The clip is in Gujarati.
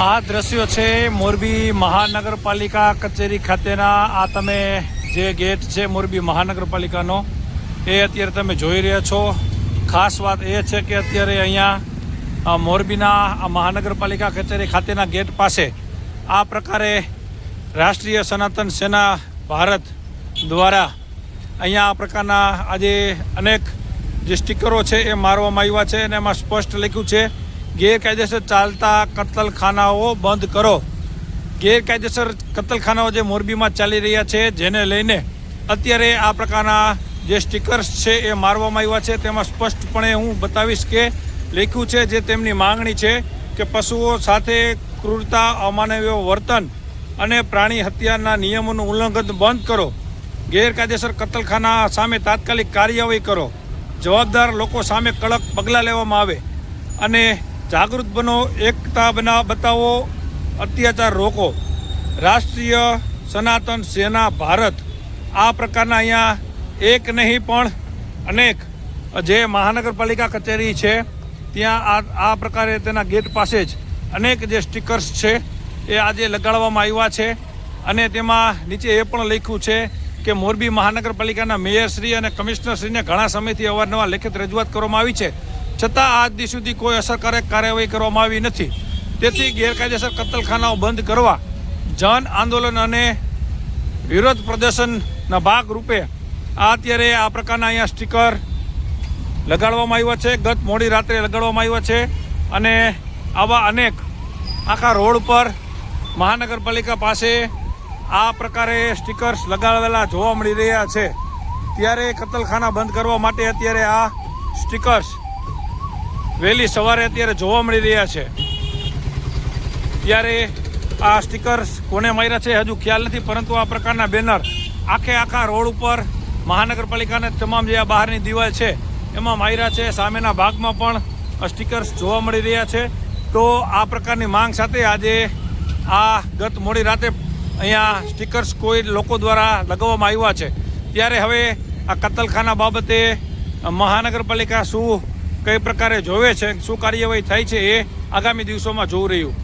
આ દ્રશ્યો છે મોરબી મહાનગરપાલિકા કચેરી ખાતેના। આ તમે જે ગેટ છે મોરબી મહાનગરપાલિકાનો એ અત્યારે તમે જોઈ રહ્યા છો। ખાસ વાત એ છે કે અત્યારે અહીંયા મોરબીના આ મહાનગરપાલિકા કચેરી ખાતેના ગેટ પાસે આ પ્રકારે રાષ્ટ્રીય સનાતન સેના ભારત દ્વારા અહીંયા આ પ્રકારના આજે અનેક જે સ્ટીકરો છે એ મારવામાં આવ્યા છે અને એમાં સ્પષ્ટ લખ્યું છે ગેરકાયદેસર ચાલતા કતલખાનાઓ બંધ કરો। ગેરકાયદેસર કતલખાનાઓ જે મોરબીમાં ચાલી રહ્યા છે જેને લઈને અત્યારે આ પ્રકારના જે સ્ટીકર્સ છે એ મારવામાં આવ્યા છે। તેમાં સ્પષ્ટપણે હું બતાવીશ કે લખ્યું છે જે તેમની માંગણી છે કે પશુઓ સાથે ક્રૂરતા, અમાનવીય વર્તન અને પ્રાણી હત્યાના નિયમોનું ઉલ્લંઘન બંધ કરો। ગેરકાયદેસર કતલખાના સામે તાત્કાલિક કાર્યવાહી કરો। જવાબદાર લોકો સામે કડક પગલાં લેવામાં આવે અને જાગૃત બનો, એકતા બતાવો, અત્યાચાર રોકો। રાષ્ટ્રીય સનાતન સેના ભારત આ પ્રકારના અહીંયા એક નહીં પણ અનેક જે મહાનગરપાલિકા કચેરી છે ત્યાં આ પ્રકારે તેના ગેટ પાસે જ અનેક જે સ્ટીકર્સ છે એ આજે લગાડવામાં આવ્યા છે અને તેમાં નીચે એ પણ લખ્યું છે કે મોરબી મહાનગરપાલિકાના મેયરશ્રી અને કમિશનરશ્રીને ઘણા સમયથી અવારનવાર લેખિત રજૂઆત કરવામાં આવી છે, છતાં આજ દી સુધી કોઈ અસરકારક કાર્યવાહી કરવામાં આવી નથી। તેથી ગેરકાયદેસર કતલખાનાઓ બંધ કરવા જન આંદોલન અને વિરોધ પ્રદર્શનના ભાગરૂપે અત્યારે આ પ્રકારના અહીંયા સ્ટીકર લગાડવામાં આવ્યા છે। ગત મોડી રાત્રે લગાડવામાં આવ્યા છે અને આવા અનેક આખા રોડ પર મહાનગરપાલિકા પાસે આ પ્રકારે સ્ટીકર્સ લગાવેલા જોવા મળી રહ્યા છે। ત્યારે કતલખાના બંધ કરવા માટે અત્યારે આ સ્ટીકર્સ વહેલી સવારે અત્યારે જોવા મળી રહ્યા છે। ત્યારે આ સ્ટીકર્સ કોને માર્યા છે હજુ ખ્યાલ નથી, પરંતુ આ પ્રકારના બેનર આખા રોડ ઉપર મહાનગરપાલિકાને તમામ જે આ બહારની દિવાલ છે એમાં માર્યા છે। સામેના ભાગમાં પણ સ્ટીકર્સ જોવા મળી રહ્યા છે। તો આ પ્રકારની માંગ સાથે આજે આ ગત મોડી રાતે અહીંયા સ્ટીકર્સ કોઈ લોકો દ્વારા લગાવવામાં આવ્યા છે। ત્યારે હવે આ કતલખાના બાબતે મહાનગરપાલિકા શું કઈ પ્રકારે જોવે છે, શું કાર્યવાહી થાય છે એ આગામી દિવસોમાં જોવું રહ્યું।